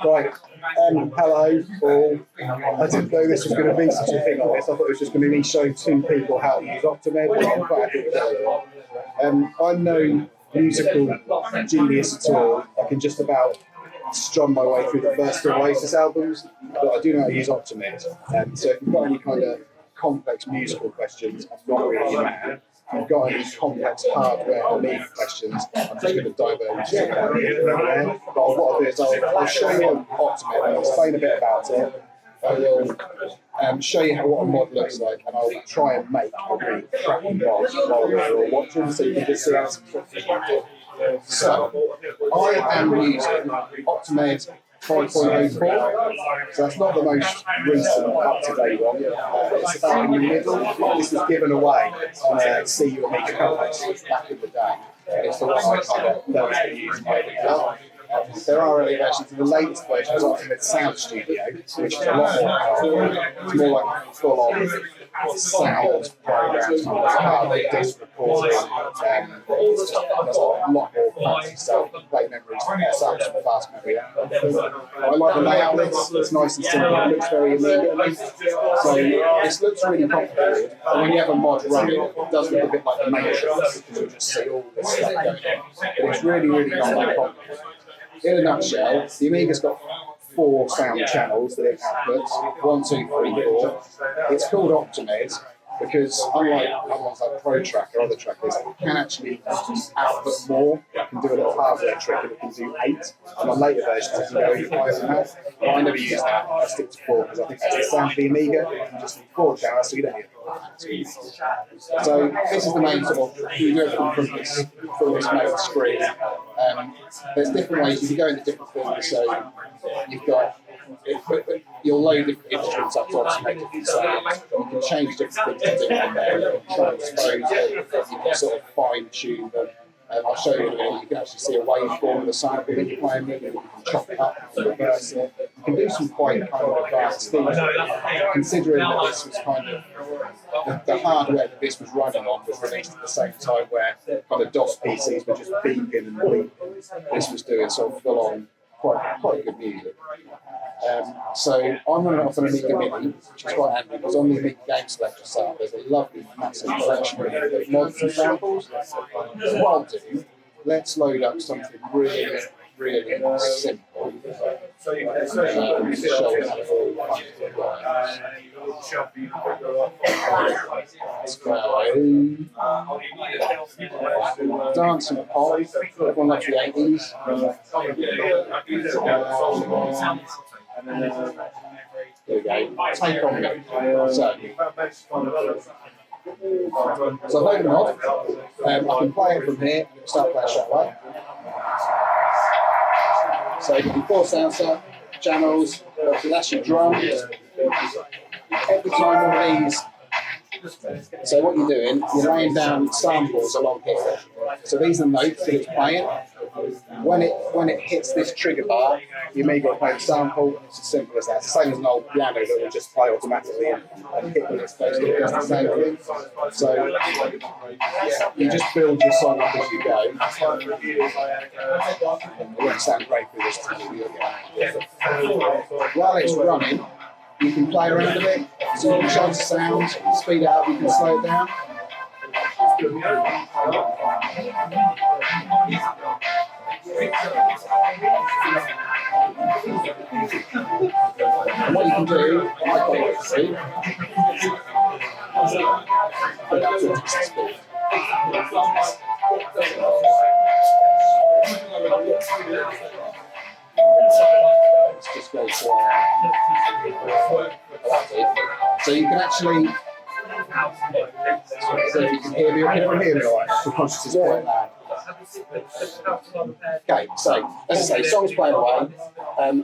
Right, hello all. I didn't know this was going to be such a thing like this. I thought it was just going to be me showing two people how to use OctaMED. I'm quite happy with that. I'm no musical genius at all. I can just about strum my way through the first two Oasis albums, but I do know how to use OctaMED. So if you've got any kind of complex musical questions, I'm not really your man. If you've got any complex hardware Amiga questions, I'm just going to diverge to there. But what I'll do is I'll show you on OctaMED and I'll explain a bit about it. I will show you what a mod looks like, and I'll try and make a really crappy mod while we're all watching, so you can just see how it's So, I am using OctaMED 5.04, so that's not the most recent up-to-date one. It's about in the middle. This was given away on a CU Amiga Cafe back in the day. It's the one I kind of learned to use over. There are early versions. The latest version is OctaMED Sound Studio, which is a lot more powerful. It's more like full-on sound programs, hardware disc recording. There's a lot more fancy stuff. Play memories, sounds and fast memory. I like the layout. It's nice and simple. It looks very Amiga. So this looks really complicated. And when you have a mod running, it does look a bit like the Matrix, because you just see all this stuff going on. But it's really, really not that complicated. In a nutshell, the Amiga's got 4 sound channels that it outputs. 1, 2, 3, 4. It's called OctaMED because unlike ones like ProTrack or other trackers, it can actually output more. It can do a little hardware trick and it can do 8. And on later versions it can go even higher than that. But I never use that. I stick to 4 because I think that's the sound of the Amiga. You can just 4 channels so you don't need it. So this is the main sort of, you do everything from this main screen. There's different ways you can go into different things. So you've got, you'll load different instruments up to make different sounds. You can change different things to do on there. You can transpose them. You can sort of fine tune them. I'll show you in a minute. You can actually see a waveform of the sample that you're playing with, and you can chop it up and reverse it. You can do some quite kind of advanced things. Considering that this was kind of the hardware that this was running on was released at the same time where kind of DOS PCs were just beeping and bleeping. This was doing sort of full on quite good music. So I'm running off an Amiga Mini, which is quite handy because on the Amiga Game Selector site there's a lovely massive collection of mods and samples. So what I'll do, let's load up something really, really simple. Show you how it all works. Let's go. Dancing Pop, everyone loves the 80s. There we go. Take on me. So I've opened them off. I can play it from here. Start playing straight away. So you can 4 sound channels. That's your drums. Every time one of these. So what you're doing, you're laying down samples along here. So these are notes that it's playing. When it hits this trigger bar, you may go play the sample. It's as simple as that. It's the same as an old piano that will just play automatically and hit when it's supposed to. It does the same thing. So you just build your song up as you go. It won't sound great through this TV again. While it's running, you can play around a bit, so you can change the sound, speed it up, you can slow it down. And what you can do, I quite like to see, put up to a decent speed. Let's just go for so you can actually, so if you can hear me, I can hear me all right, the conscious is quite loud. Okay, so as I say, song's playing away.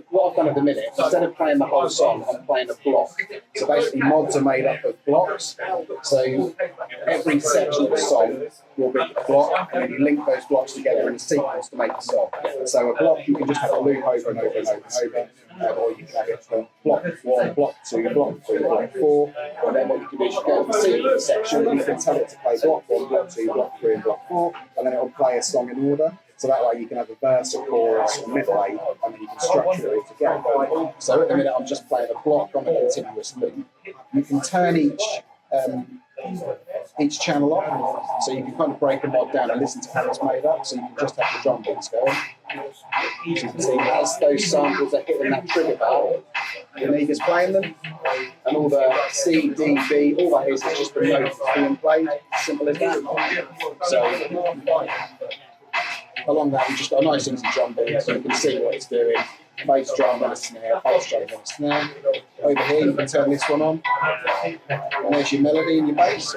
What I've done at the minute, instead of playing the whole song, I'm playing a block. So basically mods are made up of blocks. So every section of the song will be a block, and then you link those blocks together in a sequence to make a song. So a block, you can just have a loop over and over and over and over. Or you can have it from block 1, block 2, block 3, block 4. And then what you can do is you go to the sequence section, you can tell it to play block 1, block 2, block 3, and block 4, and then it will play a song in order. So that way you can have a verse, a chorus, a middle eight, and then you can structure it all together. So at the minute I'm just playing a block on a continuous loop. You can turn each channel off, so you can kind of break a mod down and listen to how it's made up, so you can just have the drum beats going. As you can see, as those samples are hitting that trigger bar, the Amiga's playing them, and all the C, D, B, all that is just the notes being played, simple as that. So along that, you've just got a nice easy drum beat, so you can see what it's doing. Bass drum and a snare, bass drum and a snare. Over here, you can turn this one on, and there's your melody and your bass.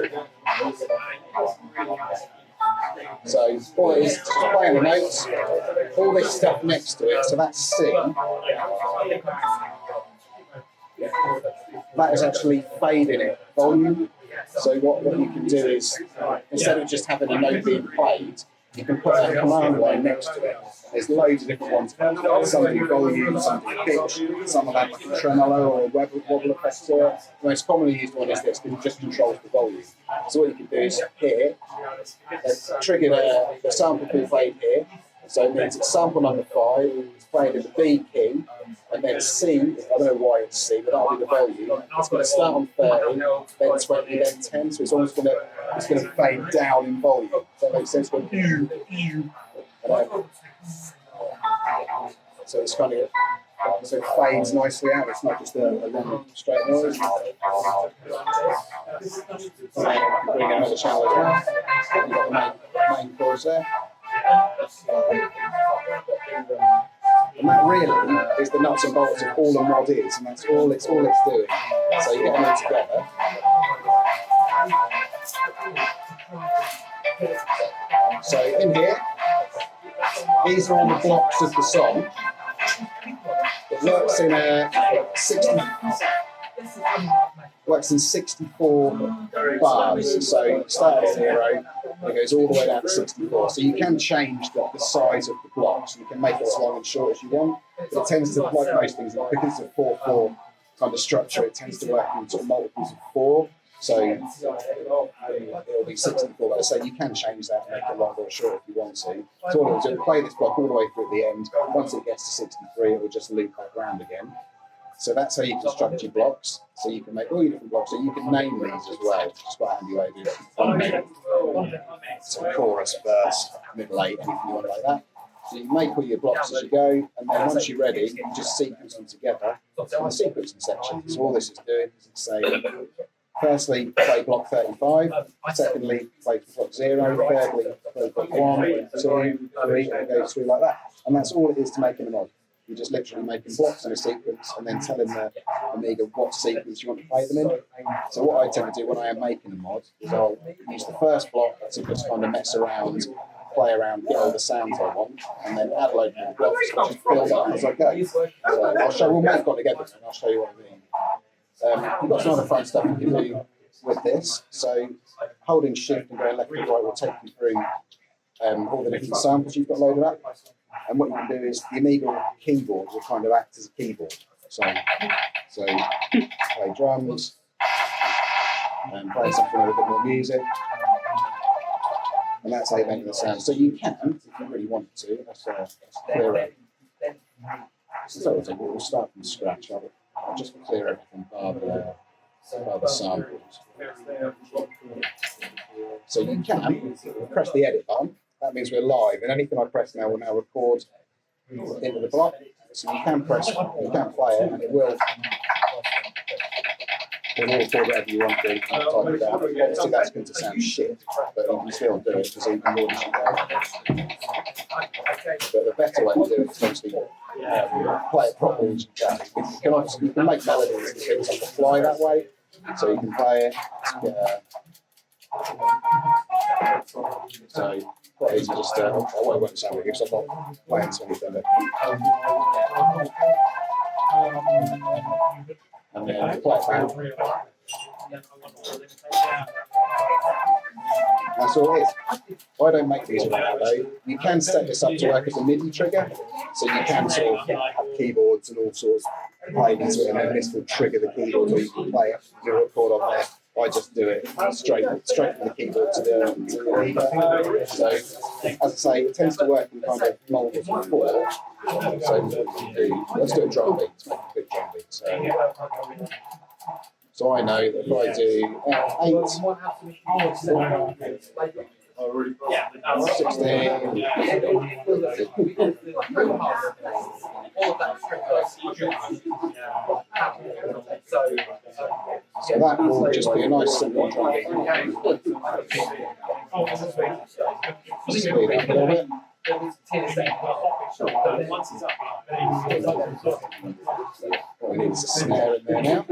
So all it is just playing the notes, all this stuff next to it, so that's C. That is actually fading it, volume. So what you can do is, instead of just having a note being played, you can put a command line next to it. There's loads of different ones. Some do volume, some do pitch, some will have like a tremolo or a wobble effect to it. The most commonly used one is this, because it just controls the volume. So what you can do is here, trigger the sample being played here. So it means it's sample number 5, it's played in the B key, and then C, I don't know why it's C, but that'll be the volume. It's going to start on 30, then 20, then 10, so it's almost going to fade down in volume. Does that make sense? So it's kind of, so it fades nicely out, it's not just a long straight noise. So then you can bring another channel as well. You've got the main chorus there. And that really is the nuts and bolts of all the mod is, and that's all it's doing. So you get them all together. So in here, these are all the blocks of the song. It works in 64 bars. So you start at 0, and it goes all the way down to 64. So you can change the size of the blocks, and you can make it as long and short as you want. But it tends to, like most things, because it's a 4/4 kind of structure, it tends to work in sort of multiples of 4. So it'll be 64, but I say you can change that and make it longer or shorter if you want to. So what it'll do, play this block all the way through at the end. Once it gets to 63, it will just loop back round again. So that's how you construct your blocks. So you can make all your different blocks. So you can name these as well, which is quite a handy way to do it. So chorus, verse, middle eight, anything you want like that. So you make all your blocks as you go, and then once you're ready, you just sequence them together in the sequencing section. So all this is doing is it's saying, firstly, play block 35. Secondly, play block 0. Thirdly, play block 1, 2, 3, and it goes through like that. And that's all it is to making a mod. You're just literally making blocks in a sequence and then telling the Amiga what sequence you want to play them in. So what I tend to do when I am making a mod is I'll use the first block to just kind of mess around, play around, get all the sounds I want, and then add a load more blocks and just build up as I go. So I'll show, we'll make one together and I'll show you what I mean. You've got some other fun stuff you can do with this. So holding shift and going left and right will take you through all the different samples you've got loaded up. And what you can do is the Amiga keyboard will kind of act as a keyboard. So play drums and play something with a bit more music. And that's how you make the sound. So you can, if you really want to, let's clear it. So we'll start from scratch. I'll just clear everything bar the samples. So you can press the edit button. That means we're live, and anything I press now will now record into the block. So you can play it, and it will record whatever you want to do. Type it out. Obviously, that's going to sound shit, but you can still do it because you can audition it. But the better way to do it is obviously play it properly as you can make melodies and things on the fly that way. So you can play it. So quite easy, just I won't sound really because I'm not playing so anything. And then play it back. That's all it is. I don't make these right though. You can set this up to work as a MIDI trigger, so you can sort of have keyboards and all sorts playing into it, and then this will trigger the keyboard, or you can play it, do a record on there. I just do it straight from the keyboard to the Amiga. So, as I say, it tends to work in kind of multiples of 4. So let's do a drum beat to make a good drum beat. So I know that if I do 8, 16, so that will just be a nice simple drum beat. Speed up a little bit. We need a snare in there now.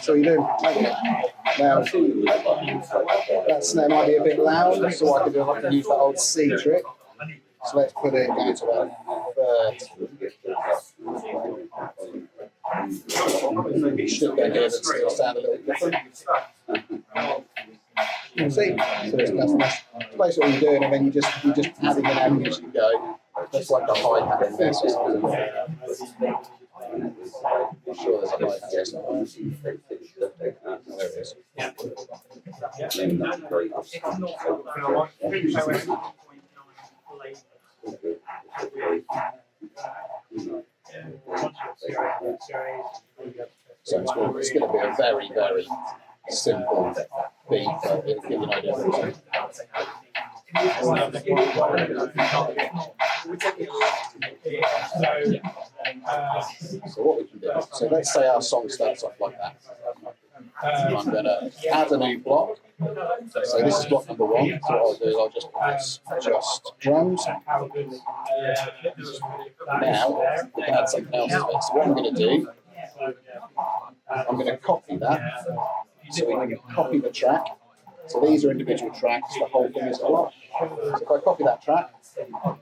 So you do. Okay. Now, that snare might be a bit loud, so what I can do, I can use that old C trick. So let's put it down to about 30. Should go here, but still sound a little different. You see? So that's basically what you're doing, and then you just add in and as you go. Just like a hi-hat in there. I'm sure there's a hi-hat somewhere. There it is. So it's going to be a very, very simple beat, but it'll give you an idea of what So what we can do, so let's say our song starts off like that. I'm going to add a new block. So this is block number 1. So what I'll do is I'll just put this just drums. Now we can add something else to it. So what I'm going to do, I'm going to copy that. So we can copy the track. So these are individual tracks. The whole thing is a block. So if I copy that track, go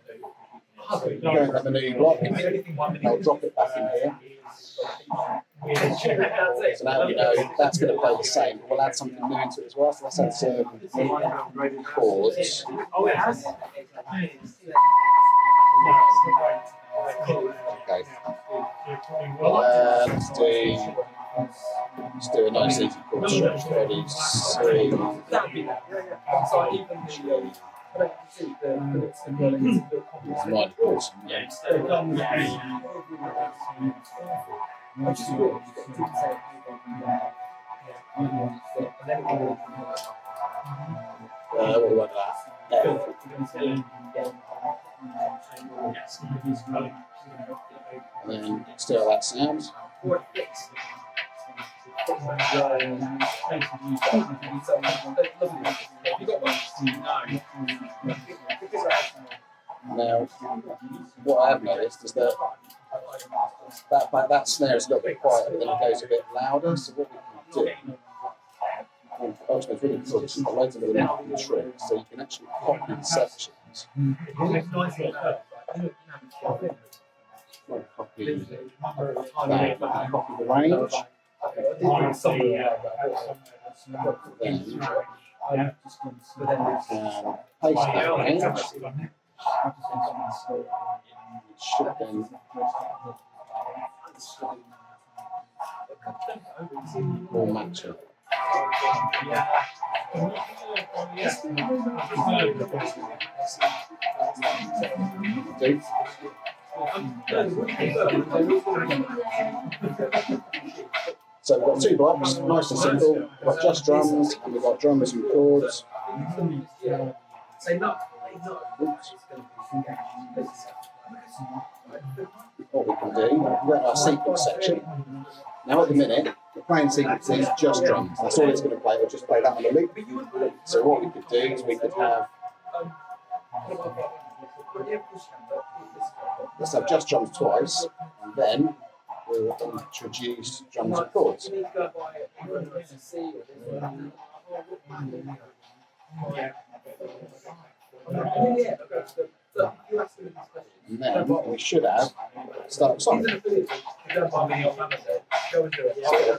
and have a new block. I'll drop it back in here. So now we know that's going to play the same, but we'll add something new into it as well. So let's add some chords. Okay. Let's do a nice easy chord structure. Ready, 3, 9 chords. What about that? And then still that sound. Now, what I have noticed is that that snare is a little bit quieter, but then it goes a bit louder. So what we can do, ultimately it's really cool, it's got loads of little tricks, so you can actually copy the sections. Copy the range. Then paste that range. It should then all match up. So we've got 2 blocks, nice and simple. We've got just drums, and we've got drums and chords. What we can do, we've got our sequence section. Now at the minute, the playing sequence is just drums. That's all it's going to play. It'll just play that on the loop. So what we could do is we could have, let's have just drums twice, and then we'll introduce drums and chords. And then we should have start the song.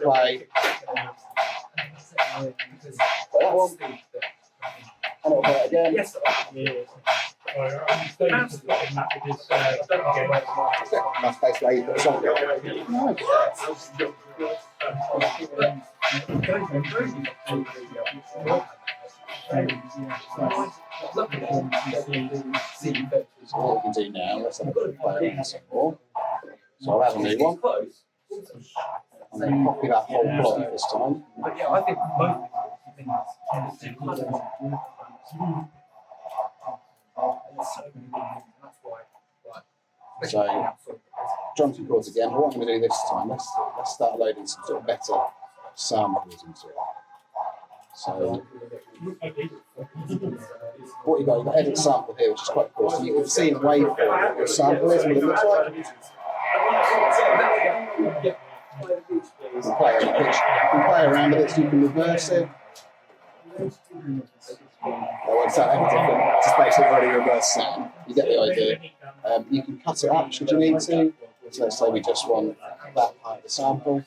play. That one. And it'll play again. Yes. That's basically how you put a song So what we can do now, let's have a quick play around some more. So I'll have a new one. I'm going to copy that whole block this time. But yeah, I think both things So, drums and chords again. What I'm going to do this time, let's start loading some sort of better samples into it. So, what you've got edit sample here, which is quite cool. So you can see in waveform what your sample is, what it looks like. You can play around it. You can play around with it, so you can reverse it. That won't sound any different. It's just basically already reverse sound. You get the idea. You can cut it up should you need to. So let's say we just want that part of the sample.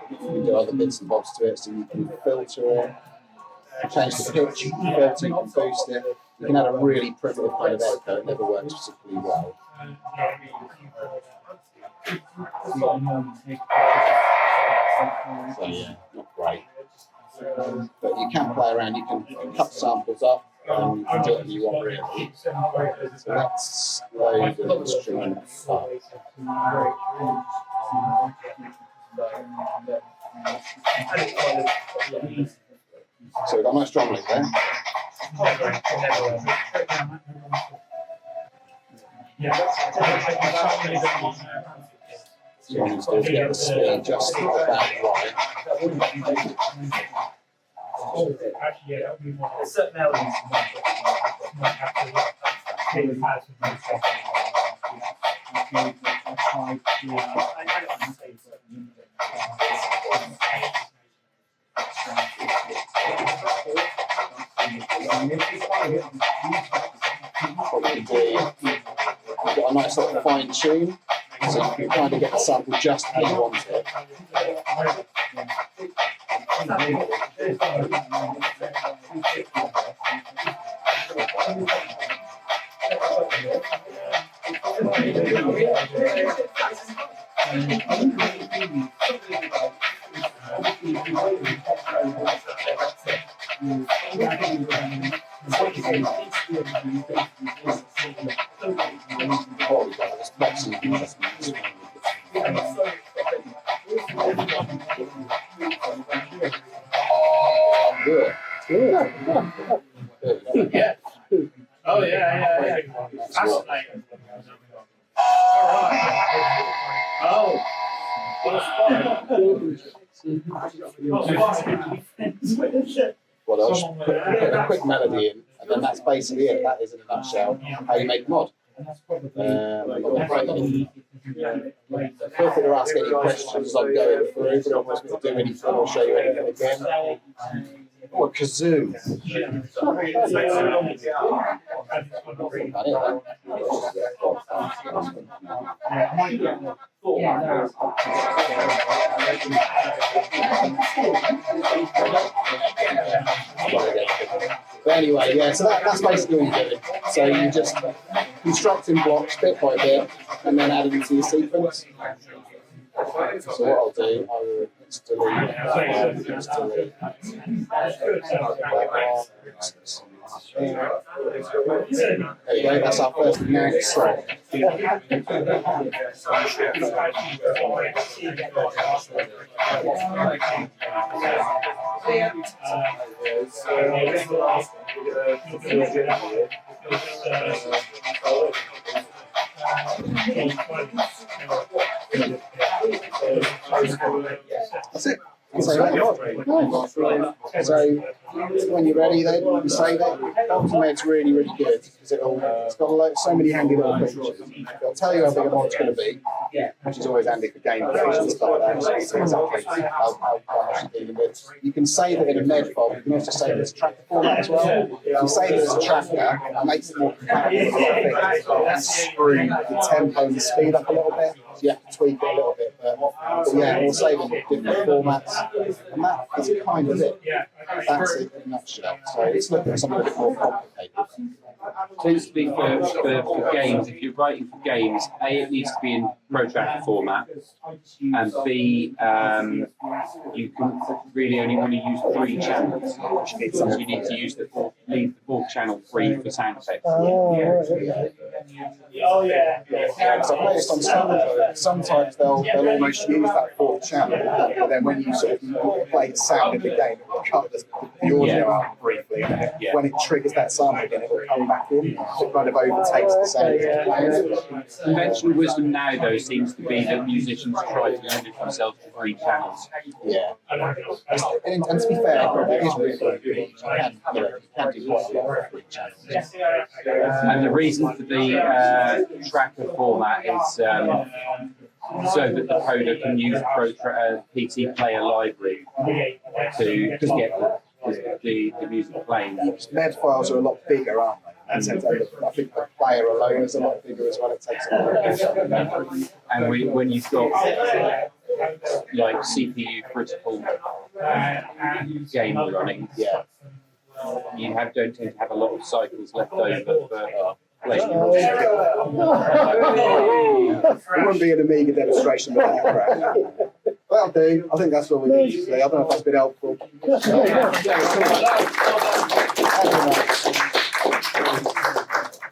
You can do other bits and bobs to it, so you can filter it, change the pitch, you can filter, you can boost it. You can add a really primitive kind of echo, it never works particularly well. So yeah, not great. But you can play around, you can cut samples up, and you can do whatever you want really. So let's load an instrument up. So we've got a nice drum lick there. So what I'm going to do is get the speed just about right. certain elements What you can do, you've got a nice sort of fine tune, so you can kind of get the sample just how you want it. Yeah. Oh yeah. Fascinating. All right. Well, I'll just put a quick melody in, and then that's basically it. That is in a nutshell how you make a mod. Feel free to ask any questions as I'm going through. If you want me to do anything or show you anything again. Oh, a kazoo. But anyway, yeah, so that's basically what you're doing. So you just constructing blocks bit by bit and then adding to your sequence. So what I'll do, I will delete. There you go, that's our first next song. That's it. and say let mod. So when you're ready, then you save it. OctaMED's really good because it's got so many handy little features. It'll tell you how big a mod's going to be, which is always handy for game creation and stuff like that. So you see exactly how much you're dealing with. You can save it in a MED file. You can also save it as a tracker format as well. If you save it as a tracker, it makes it more compatible with a lot of things. And screw the tempo and the speed up a little bit. So you have to tweak it a little bit. But yeah, we'll save it in different formats. And that is kind of it. That's it in a nutshell. So it's looking at something a bit more complicated. Tends to be for games. If you're writing for games, A, it needs to be in protractor format, and B, you can really only want to use 3 channels. So you need to use leave the 4th channel free for sound effects. Oh, yeah. So I've noticed on sometimes they'll almost use that 4th channel, but then when you sort of play the sound in the game, it will cut the audio out briefly, and then when it triggers that sample again, it will come back in. So it kind of overtakes the sound. Conventional wisdom now, though, seems to be that musicians try to limit themselves to 3 channels. Yeah. And to be fair, it is really good. You can do quite a lot of 3 channels. And the reason for the tracker format is so that the coder can use PT Player Library to get the music playing. MED files are a lot bigger, aren't they? I think the player alone is a lot bigger as well. It takes a lot of memory. And when you've got like CPU critical game running, you don't tend to have a lot of cycles left over for playing. It wouldn't be an Amiga demonstration without crap. That'll do. I think that's all we need today. I don't know if that's been helpful.